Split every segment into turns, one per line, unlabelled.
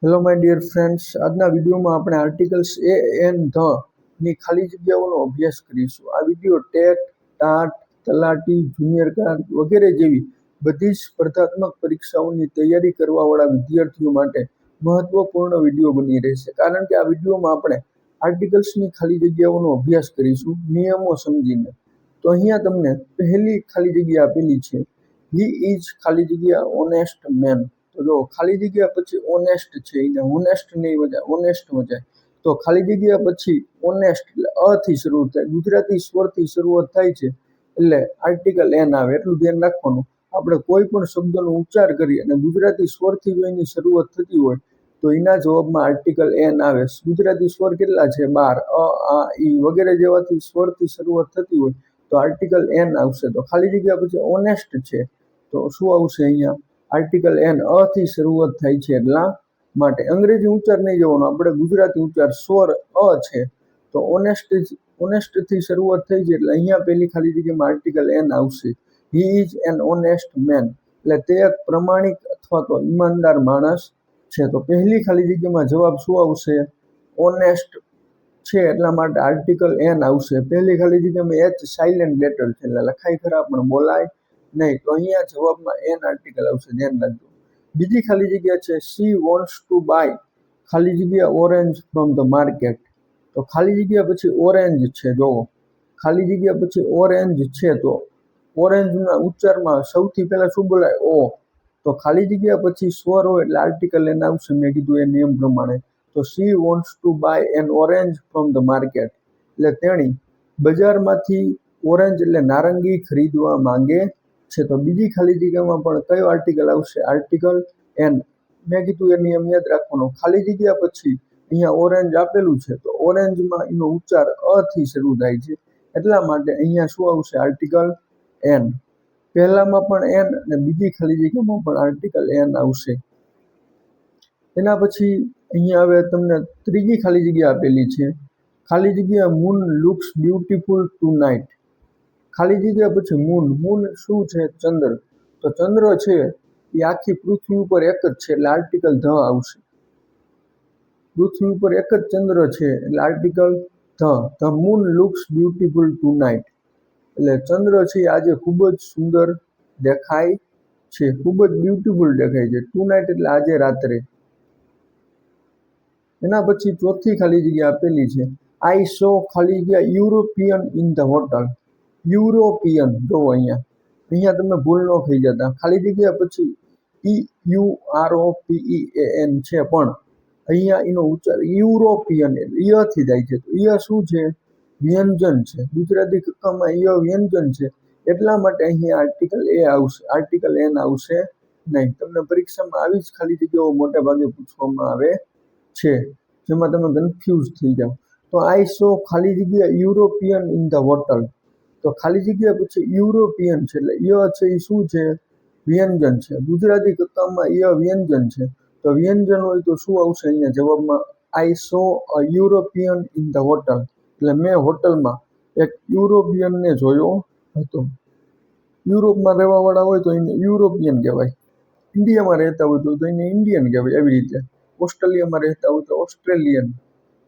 Hello my dear friends, આજના વિડીયોમાં આપણે આર્ટિકલ્સ એ એન ધ ની ખાલી જગ્યાઓનો અભ્યાસ કરીશું. આ વિડીયો ટેટ, ટાટ, તલાટી, જુનિયર ક્લાર્ક વગેરે જેવી બધી જ સ્પર્ધાત્મક પરીક્ષાઓની તૈયારી કરવાવાળા વિદ્યાર્થીઓ માટે મહત્વપૂર્ણ વિડીયો બની રહેશે, કારણ કે આ વિડીયોમાં આપણે આર્ટિકલ્સની ખાલી જગ્યાઓનો અભ્યાસ કરીશું નિયમો સમજીને. તો અહીંયા તમને પહેલી ખાલી જગ્યા આપેલી છે, હી ઇઝ ખાલી જગ્યા ઓનેસ્ટ મેન. તો જો ખાલી જગ્યા પછી ઓનેસ્ટ છે, એને ઓનેસ્ટ નહીં વજાય, ઓનેસ્ટ વજાય. તો ખાલી જગ્યા પછી ઓનેસ્ટ એટલે અ થી શરૂ થાય, ગુજરાતી સ્વરથી શરૂઆત થાય છે એટલે આર્ટિકલ એન આવે. એટલું ધ્યાન રાખવાનું. આપણે કોઈ પણ શબ્દનો ઉચ્ચાર કરીએ અને ગુજરાતી સ્વરથી જો એની શરૂઆત થતી હોય તો એના જવાબમાં આર્ટિકલ એન આવે. ગુજરાતી સ્વર કેટલા છે? 12. અ, આ, ઈ વગેરે જેવાથી સ્વરથી શરૂઆત થતી હોય તો આર્ટિકલ એન આવશે. તો ખાલી જગ્યા પછી ઓનેસ્ટ છે તો શું આવશે અહીંયા? Article N. અ થી શરૂઆત થાય છે એટલા માટે. અંગ્રેજી ઉચ્ચાર નહીં જવાનો, આપણે ગુજરાતી ઉચ્ચાર. સ્વર અ છે તો ઓનેસ્ટ થી શરૂઆત થઈ છે એટલે અહીંયા પેલી ખાલી જગ્યામાં આર્ટિકલ એન આવશે. He is an honest man એટલે તે એક પ્રમાણિક અથવા તો ઈમાનદાર માણસ છે. તો પહેલી ખાલી જગ્યામાં જવાબ શું આવશે? ઓનેસ્ટ છે એટલા માટે આર્ટિકલ એન આવશે. પહેલી ખાલી જગ્યામાં એચ સાયલેન્ટ લેટર છે એટલે લખાય ખરા પણ બોલાય નહીં. તો અહીંયા જવાબમાં એન આર્ટિકલ આવશે, ધ્યાન રાખજો. બીજી ખાલી જગ્યા છે, સી વોન્ટ્સ ટુ બાય ખાલી જગ્યા ઓરેન્જ ફ્રોમ ધ માર્કેટ. તો ખાલી જગ્યા પછી ઓરેન્જ છે. જોવો, ખાલી જગ્યા પછી ઓરેન્જ છે તો ઓરેન્જના ઉચ્ચારમાં સૌથી પહેલા શું બોલાય? ઓ. તો ખાલી જગ્યા પછી સ્વર હોય એટલે આર્ટિકલ એન આવશે. મેં કીધું એ નિયમ પ્રમાણે. તો she wants to buy an orange from the market એટલે તેણી બજારમાંથી ઓરેન્જ એટલે નારંગી ખરીદવા માંગે છે. તો બીજી ખાલી જગ્યામાં પણ કયો આર્ટિકલ આવશે? Article an. મેં કીધું એ નિયમ યાદ રાખવાનો. ખાલી જગ્યા પછી અહીંયા ઓરેન્જ આપેલું છે તો ઓરેન્જમાં એનો ઉચ્ચાર અ થી શરૂ થાય છે એટલા માટે અહીંયા શું આવશે? Article an. પહેલામાં પણ એન અને બીજી ખાલી જગ્યામાં પણ આર્ટિકલ એન આવશે. એના પછી અહીંયા હવે તમને ત્રીજી ખાલી જગ્યા આપેલી છે, ખાલી જગ્યા moon looks beautiful tonight. ખાલી જગ્યા પછી મૂન. મૂન શું છે? ચંદ્ર. તો ચંદ્ર છે એ આખી પૃથ્વી ઉપર એક જ છે એટલે આર્ટિકલ ધ આવશે. પૃથ્વી ઉપર એક જ ચંદ્ર છે એટલે article the. The moon looks beautiful tonight એટલે ચંદ્ર છે આજે ખૂબ જ સુંદર દેખાય છે, ખૂબ જ બ્યુટીફુલ દેખાય છે. ટુ નાઇટ એટલે આજે રાત્રે. એના પછી ચોથી ખાલી જગ્યા આપેલી છે, આઈ સો ખાલી જગ્યા European in the hotel. European. જોવો અહીંયા તમે ભૂલ ન થઈ જતા. ખાલી જગ્યા પછી EUROPEAN છે પણ અહીંયા એનો ઉચ્ચાર યુરોપિયન એટલે ય થી થાય છે. તો ય શું છે? વ્યંજન છે. ગુજરાતી કક્કામાં ય વ્યંજન છે એટલા માટે અહીંયા આર્ટિકલ એ આવશે, આર્ટિકલ એન આવશે નહીં. તમને પરીક્ષામાં આવી જ ખાલી જગ્યાઓ મોટા ભાગે પૂછવામાં આવે છે જેમાં તમે કન્ફ્યુઝ થઈ જાઓ. તો આઈ સો ખાલી જગ્યા યુરોપિયન ઇન ધ હોટલ. તો ખાલી જગ્યા પછી યુરોપિયન છે એટલે ય છે એ શું છે? વ્યંજન છે. ગુજરાતી કક્કામાં ય વ્યંજન છે તો વ્યંજન હોય તો શું આવશે અહીંયા જવાબમાં? આઈ સો અ યુરોપિયન ઇન ધ હોટલ એટલે મેં હોટલમાં એક યુરોપિયનને જોયો હતો. યુરોપમાં રહેવાવાળા હોય તો એને યુરોપિયન કહેવાય, ઇન્ડિયામાં રહેતા હોય તો એને ઇન્ડિયન કહેવાય. એવી રીતે ઓસ્ટ્રેલિયામાં રહેતા હોય તો ઓસ્ટ્રેલિયન.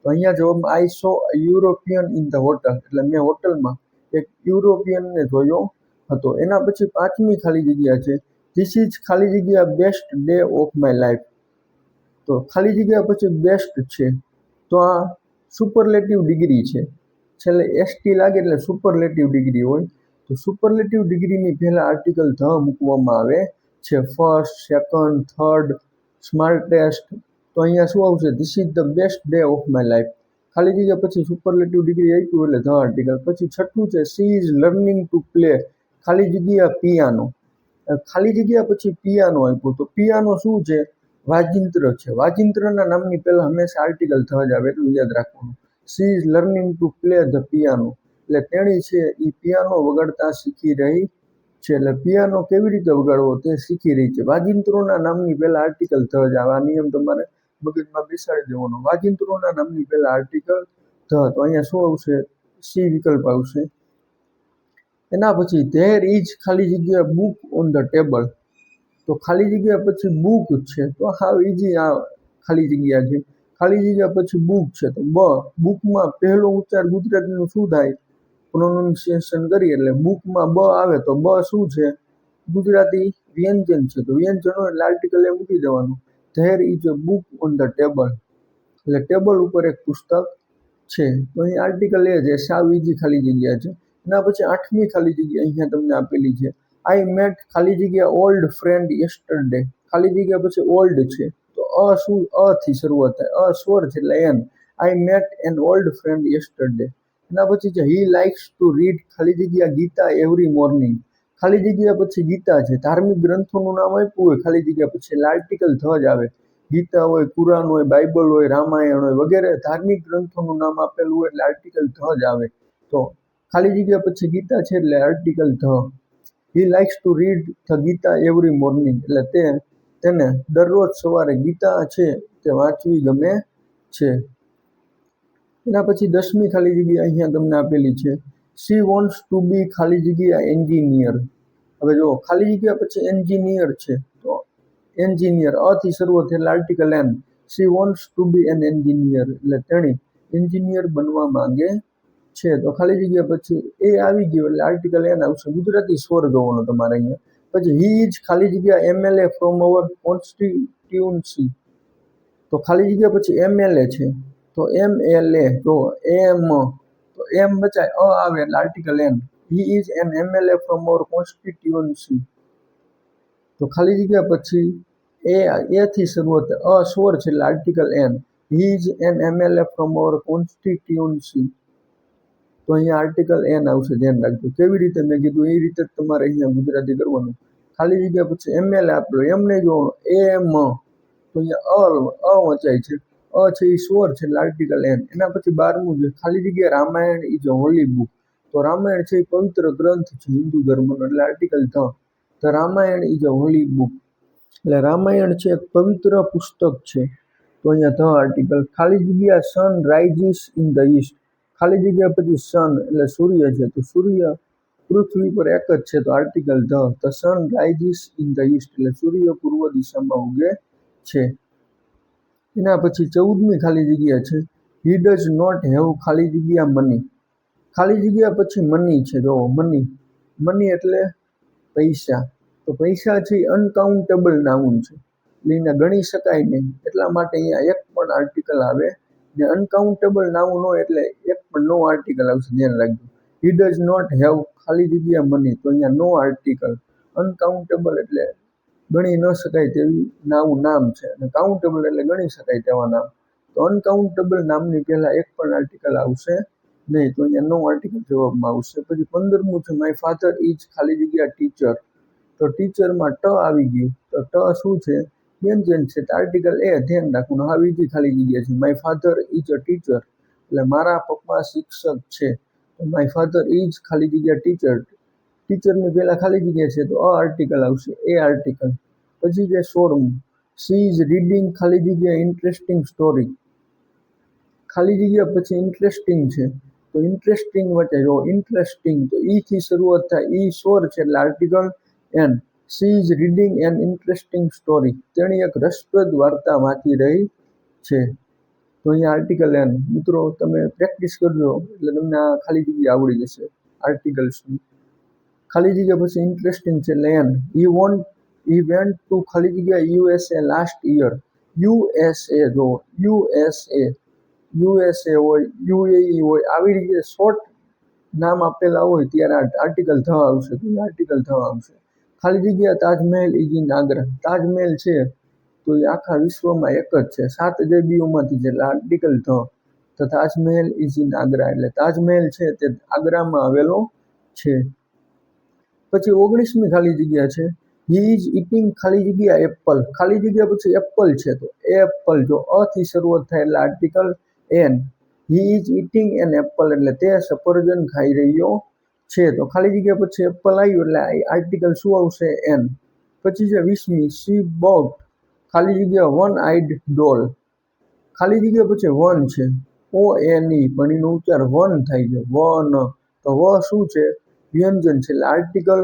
તો અહીંયા જવાબમાં આઈ સો અ યુરોપિયન ઇન ધ હોટલ એટલે મેં હોટલમાં એક યુરોપિયનને જોયો હતો. એના પછી પાંચમી ખાલી જગ્યા છે, ધીસ ઇઝ ખાલી જગ્યા best day of my life. તો ખાલી જગ્યા પછી બેસ્ટ છે તો આ સુપરલેટિવ ડિગ્રી છે. છેલ્લે એસટી લાગે એટલે સુપરલેટિવ ડિગ્રી હોય. તો સુપરલેટિવ ડિગ્રીની પહેલા આર્ટિકલ ધ મૂકવામાં આવે છે. First, second, third, smartest. તો અહીંયા શું આવશે? This is the best day of my life. ખાલી જગ્યા પછી સુપરલેટિવ ડિગ્રી આપ્યું એટલે ધ આર્ટિકલ. પછી છઠ્ઠું છે, she is learning to play ખાલી જગ્યા પિયાનો. ખાલી જગ્યા પછી પિયાનો આપ્યું તો પિયાનો શું છે? વાજિંત્ર છે. વાજિંત્રના નામની પહેલા હંમેશા આર્ટિકલ ધ જ આવે એટલું યાદ રાખવાનું. She is learning to play the piano એટલે તેણી છે એ પિયાનો વગાડતા શીખી રહી છે. એટલે પિયાનો કેવી રીતે વગાડવો તે શીખી રહી છે. વાજિંત્રોના નામની પહેલા આર્ટિકલ ધ જ આવે. આ નિયમ તમારે મગજમાં બેસાડી દેવાનો. વાજિંત્રોના નામની પહેલા આર્ટિકલ ધ. તો અહીંયા શું આવશે? સી વિકલ્પ આવશે. એના પછી ધેર ઇઝ ખાલી જગ્યા બુક ઓન ધ ટેબલ. તો ખાલી જગ્યા પછી બુક છે તો હાવ ઈઝી. આ ખાલી જગ્યા છે. ખાલી જગ્યા પછી બુક છે તો બુકમાં પહેલો ઉચ્ચાર ગુજરાતીનું શું થાય? પ્રોનાઉન્સિએશન કરીએ એટલે બુકમાં બ આવે તો બ શું છે? ગુજરાતી વ્યંજન છે. તો વ્યંજનો એટલે આર્ટિકલ એ મૂકી દેવાનું. There is a book on the table, એટલે ટેબલ ઉપર એક પુસ્તક છે. તો અહીં આર્ટિકલ એ છે, સાવ ઈઝી ખાલી જગ્યા છે. એના પછી 8મી ખાલી જગ્યા અહીંયા તમને આપેલી છે. આઈ મેટ ખાલી જગ્યા ઓલ્ડ ફ્રેન્ડ યસ્ટરડે. ખાલી જગ્યા પછી ઓલ્ડ છે તો શું થી શરૂઆત થાય, સ્વર છે એટલે an. I met an old friend yesterday. એના પછી છે હી લાઇક્સ ટુ રીડ ખાલી જગ્યા ગીતા એવરી મોર્નિંગ. ખાલી જગ્યા પછી ગીતા છે, ધાર્મિક ગ્રંથોનું નામ આપ્યું હોય ખાલી જગ્યા પછી એટલે આર્ટિકલ ધ જ આવે. ગીતા હોય, કુરાન હોય, બાઇબલ હોય, રામાયણ હોય વગેરે ધાર્મિક ગ્રંથોનું નામ આપેલું હોય એટલે આર્ટિકલ ધ જ આવે. તો ખાલી જગ્યા પછી ગીતા છે એટલે article the. He likes to read the Gita every morning, એટલે તેને દરરોજ સવારે ગીતા છે તે વાંચવી ગમે છે. એના પછી 10મી ખાલી જગ્યા અહીંયા તમને આપેલી છે. શી વોન્ટ્સ ટુ બી ખાલી જગ્યા એન્જિનિયર. હવે જો ખાલી જગ્યા પછી એન્જિનિયર છે તો એન્જિનિયર થી શરૂઆત એટલે article an. She wants to be an engineer, એટલે તેણી એન્જિનિયર બનવા માંગે છે. તો ખાલી જગ્યા પછી એ આવી ગયો એટલે આર્ટિકલ એન આવશે. ગુજરાતી સ્વર જોવાનો તમારે અહીંયા. પછી હી ઇઝ ખાલી જગ્યા MLA ફ્રોમ અવર કોન્સ્ટિટ્યુન્સી. તો ખાલી જગ્યા પછી MLA છે તો MLA જો એમ, તો એમ બચાય આવે એટલે article an. He is an MLA from our constituency. તો ખાલી જગ્યા પછી એ થી શરૂઆત સ્વર છે એટલે article an. He is an MLA from our constituency. તો અહીંયા આર્ટિકલ એન આવશે, ધ્યાન રાખજો. કેવી રીતે મેં કીધું એ રીતે તમારે અહીંયા ગુજરાતી કરવાનું. ખાલી જગ્યા પછી MLA આપેલો, એમ નહીં જોવાનું, એમ. તો અહીંયા વચાય છે, છે એ સ્વર છે એટલે આર્ટિકલ એન. એના પછી 12મું છે ખાલી જગ્યા Ramayana is a holy book. તો રામાયણ છે એ પવિત્ર ગ્રંથ છે હિન્દુ ધર્મનો એટલે article the. The Ramayana is a holy book, એટલે રામાયણ છે એક પવિત્ર પુસ્તક છે. તો અહીંયા ધ આર્ટિકલ. ખાલી જગ્યા સન રાઇઝિસ ઇન ધ ઈસ્ટ. ખાલી જગ્યા પછી સન એટલે સૂર્ય છે તો સૂર્ય પૃથ્વી પર એક જ છે તો article the. The sun rises in the East, એટલે સૂર્ય પૂર્વ દિશામાં ઉગે છે. એના પછી 14મી ખાલી જગ્યા છે. હી ડઝ નોટ હેવ ખાલી જગ્યા મની. ખાલી જગ્યા પછી મની છે, જો મની એટલે પૈસા. તો પૈસા છે અનકાઉન્ટેબલ નાઉન છે એટલે એને ગણી શકાય નહીં, એટલા માટે અહીંયા એક પણ આર્ટિકલ આવે ને. અનકાઉન્ટેબલ નાઉન હોય એટલે એક પણ નો આર્ટિકલ આવશે, ધ્યાન રાખજો. હી ડઝ નોટ હેવ ખાલી જગ્યા મની, તો અહીંયા નો આર્ટિકલ. અનકાઉન્ટેબલ એટલે ગણી ન શકાય તેવી નામ છે, અને કાઉન્ટેબલ એટલે ગણી શકાય તેવા નામ. તો અનકાઉન્ટેબલ નામની પહેલા એક પણ આર્ટિકલ આવશે નહીં, તો અહીંયા નો આર્ટિકલ જવાબમાં આવશે. પછી 15મું છે માય ફાધર ઇઝ ખાલી જગ્યા ટીચર. તો ટીચરમાં ટ આવી ગયું તો ટ શું છે? વ્યંજન છે. આર્ટિકલ એ, ધ્યાન રાખવાનું. હા બીજી ખાલી જગ્યા છે. My father is a teacher, એટલે મારા પપ્પા શિક્ષક છે. તો માય ફાધર ઇઝ ખાલી જગ્યા ટીચર. ટીચરની પહેલા ખાલી જગ્યા છે તો આર્ટિકલ આવશે, એ આર્ટિકલ. પછી જે 16મું, સી ઇઝ રીડિંગ ખાલી જગ્યા ઇન્ટરેસ્ટિંગ સ્ટોરી. ખાલી જગ્યા પછી ઇન્ટરેસ્ટિંગ છે તો ઇન્ટરેસ્ટિંગ વચ્ચે જો ઇન્ટરેસ્ટિંગ તો થી શરૂઆત થાય, સ્વર છે એટલે article an. She is reading an interesting story, તેણી એક રસપ્રદ વાર્તા વાંચી રહી છે. તો અહીંયા આર્ટિકલ એન. મિત્રો તમે પ્રેક્ટિસ કરજો એટલે તમને આ ખાલી જગ્યા આવડી જશે આર્ટિકલ્સની. ખાલી જગ્યા પછી ઇન્ટરેસ્ટિંગ છે એટલે એન. હી વેન્ટ ટુ ખાલી જગ્યા USA લાસ્ટ યર. USA જો USA હોય, UAE હોય, આવી રીતે શોર્ટ નામ આપેલા હોય ત્યારે આર્ટિકલ ધ આવશે, તો આર્ટિકલ ધ આવશે. ખાલી જગ્યા તાજમહેલ ઇઝ ઇન આગ્રા. તાજમહેલ છે તો એ આખા વિશ્વમાં એક જ છે, 7 અજયબીઓમાંથી છે એટલે આર્ટિકલ ધ. તો તાજમહેલ ઇઝ ઇન આગ્રા, એટલે તાજમહેલ છે તે આગ્રામાં આવેલો છે. પછી 19મી ખાલી જગ્યા છે. હી ઇઝ ઇટિંગ ખાલી જગ્યા એપલ. ખાલી જગ્યા પછી એપલ છે તો એપલ જો થી શરૂઆત થાય એટલે article an. He is eating an apple, એટલે તે સફરજન ખાઈ રહ્યો છે. તો ખાલી જગ્યા પછી એપલ આવ્યું એટલે આર્ટિકલ શું આવશે? એન. પછી છે 20મી, સી બોટ ખાલી જગ્યા વન આઈડ ડોલ. ખાલી જગ્યા પછી વન છે, ONE, પણ એનો ઉચ્ચાર વન થાય છે, વન. તો શું છે? વ્યંજન છે એટલે આર્ટિકલ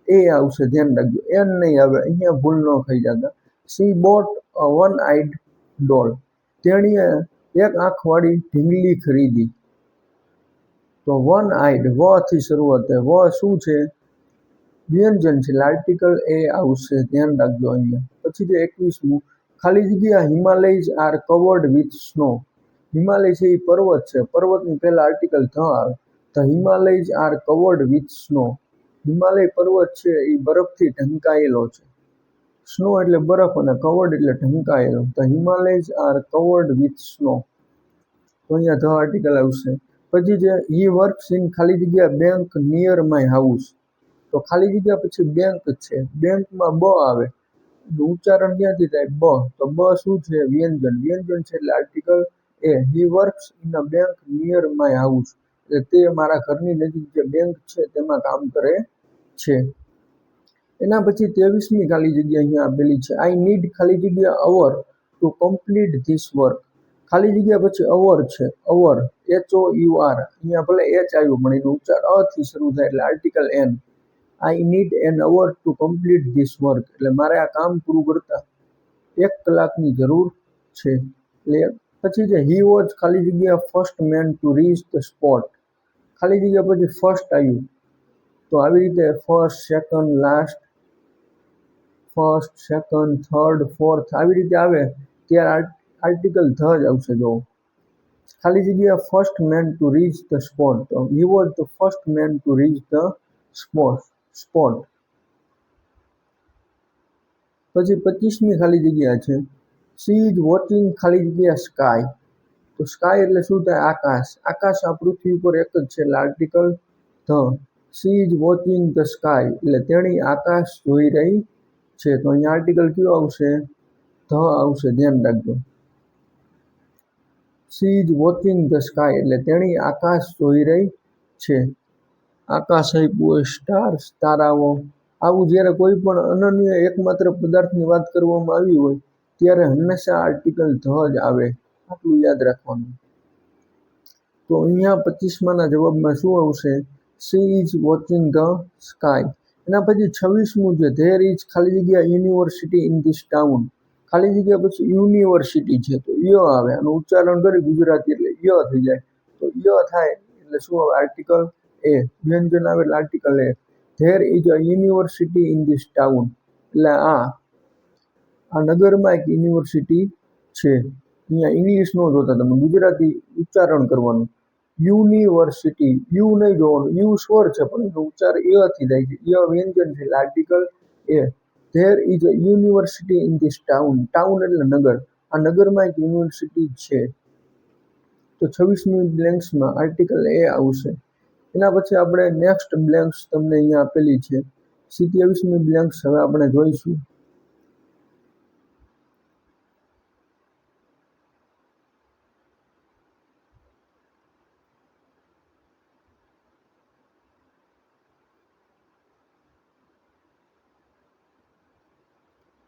એ આવશે, ધ્યાન રાખજો. એન નહીં આવે, અહીંયા ભૂલ ન ખાઈ જતા. સી બોટ વન આઈડ ડોલ. તેણીએ એક આંખવાળી ઢીંગલી ખરીદી. તો વન આઈડ વ થી શરૂઆત થાય. વ શું છે? વ્યંજન છે. આર્ટિકલ એ આવશે, ધ્યાન રાખજો અહીંયા. પછી છે 21મું, ખાલી જગ્યા Himalayas are covered with snow. Himalaya છે એ પર્વત છે, પર્વતની પહેલા આર્ટિકલ ધ આવે. The Himalayas are covered with snow. Himalaya પર્વત છે એ બરફથી ઢંકાયેલો છે. સ્નો એટલે બરફ અને કવર્ડ એટલે ઢંકાયેલો. The Himalayas are covered with snow. તો અહીંયા ધ આર્ટિકલ આવશે. પછી છે હી વર્ક્સ ઇન ખાલી જગ્યા બેંક નિયર માય હાઉસ. તો ખાલી જગ્યા પછી બેંક છે, બેંકમાં બ આવે, ઉચ્ચારણ ક્યાંથી થાય? બ. તો બ શું છે? વ્યંજન. વ્યંજન છે એટલે article A. He works in a bank near my house. એટલે તે મારા ઘરની નજીક જે બેંક છે તેમાં કામ કરે છે. એના પછી 23મી ખાલી જગ્યા અહીંયા આપેલી છે. આઈ નીડ ખાલી જગ્યા અવર ટુ કમ્પ્લીટ ધીસ વર્ક. ખાલી જગ્યા પછી અવર છે, અવર HOUR. અહીંયા ભલે એચ આવ્યું પણ એનો ઉચ્ચાર અ થી શરૂ થાય એટલે article an. I need an hour to complete this work. એટલે મારે આ કામ પૂરું કરતા 1 કલાકની જરૂર છે. એટલે પછી છે હી વોઝ ખાલી જગ્યા first man to reach the spot. ખાલી જગ્યા પછી ફર્સ્ટ આવ્યું, તો આવી રીતે first, second, last, first, second, third, fourth આવી રીતે આવે ત્યારે આર્ટિકલ ધ જ આવશે. જો ખાલી જગ્યા first man to reach the spot. તો he was the first man to reach the spot. પછી 25મી ખાલી જગ્યા છે. સી ઇઝ વોચિંગ ખાલી જગ્યા સ્કાય. તો સ્કાય એટલે શું થાય? આકાશ. આકાશ આ પૃથ્વી ઉપર એક જ છે એટલે article the. She is watching the sky એટલે તેણી આકાશ જોઈ રહી છે. તો અહીંયા આર્ટિકલ કયો આવશે? ધ આવશે, ધ્યાન રાખજો. She is watching the sky એટલે તેણી આકાશ જોઈ રહી છે. આકાશ આપ્યું, સ્ટાર્સ તારાઓ. આવું જ્યારે કોઈ પણ અનન્ય એકમાત્ર પદાર્થની વાત કરવામાં આવી હોય ત્યારે હંમેશા આર્ટિકલ ધ જ આવે. આટલું યાદ રાખવાનું. તો અહીંયા 25માના જવાબમાં શું આવશે? She is watching the sky. એના પછી 26મું છે. ધેર ઇઝ ખાલી જગ્યા યુનિવર્સિટી ઇન ધીસ ટાઉન. ખાલી જગ્યા પછી યુનિવર્સિટી છે તો ય આવે. આનું ઉચ્ચારણ કરી ગુજરાતી એટલે ય થઈ જાય. તો ય થાય એટલે શું આવે? આર્ટિકલ એ. વ્યંજન આવે એટલે article A. There is a university in this town એટલે આ નગરમાં એક યુનિવર્સિટી છે. અહીંયા ઇંગ્લિશ ન જોતા, તમે ગુજરાતી ઉચ્ચારણ કરવાનું. યુનિવર્સિટી, યુ નહીં જોવાનું, યુ સ્વર છે પણ એનો ઉચ્ચાર ય થી થાય છે. ય વ્યંજન છે એટલે article A. There is a university in this town. Town એટલે નગર. આ નગરમાં એક યુનિવર્સિટી છે. તો 26મી બ્લેન્ક્સમાં આર્ટિકલ એ આવશે. એના પછી આપણે નેક્સ્ટ બ્લેન્ક્સ તમને અહીંયા આપેલી છે. 27મી બ્લેન્ક્સ હવે આપણે જોઈશું.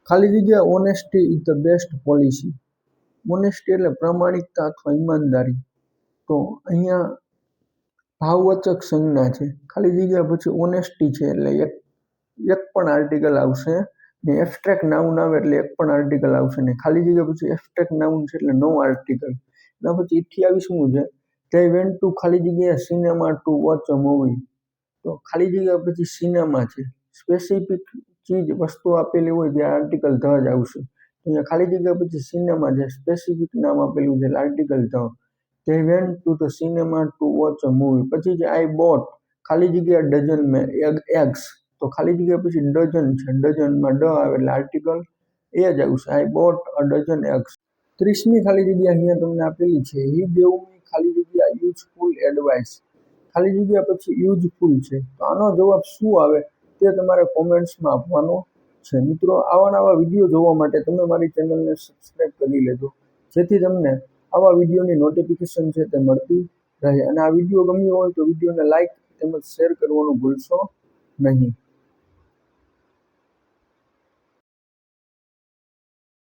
ખાલી જગ્યા honesty is the best policy. Honesty એટલે પ્રામાણિકતા અથવા ઈમાનદારી. તો અહીંયા ભાવવાચક સંજ્ઞા છે. ખાલી જગ્યા પછી ઓનેસ્ટી છે એટલે એક પણ આર્ટિકલ આવશે ને. એબ્સ્ટ્રેક્ટ નાઉન આવે એટલે એક પણ આર્ટિકલ આવશે ને. ખાલી જગ્યા પછી એબ્સ્ટ્રેક્ટ નાઉન છે એટલે નો આર્ટિકલ. એના પછી 28મું છે. ધે વેન્ટ ટુ ખાલી જગ્યા cinema two watch a movie. તો ખાલી જગ્યા પછી સિનેમા છે. સ્પેસિફિક ચીજ વસ્તુ આપેલી હોય ત્યાં આર્ટિકલ ધ જ આવશે. અહીંયા ખાલી જગ્યા પછી સિનેમા છે, સ્પેસિફિક નામ આપેલું છે એટલે article the. They went to the cinema two watch a movie. પછી છે આઈ બોટ ખાલી જગ્યા ડઝન એગ્સ. તો ખાલી જગ્યા પછી ડઝન છે, ડઝનમાં ડ આવે એટલે આર્ટિકલ એ જ આવશે. I bought a dozen eggs. 30મી ખાલી જગ્યા અહીંયા તમને આપેલી છે. હી ગેવ મી ખાલી જગ્યા યુઝફુલ એડવાઇસ. ખાલી જગ્યા પછી યુઝફુલ છે. તો આનો જવાબ શું આવે તે તમારે કોમેન્ટ્સમાં આપવાનો છે. મિત્રો, આવા વિડીયો જોવા માટે તમે મારી ચેનલને સબસ્ક્રાઈબ કરી લેજો, જેથી તમને આવા વિડીયોની નોટિફિકેશન છે તે મળતી રહે. અને આ વિડીયો ગમ્યો હોય તો વિડીયોને લાઈક તેમજ શેર કરવાનું ભૂલશો નહીં.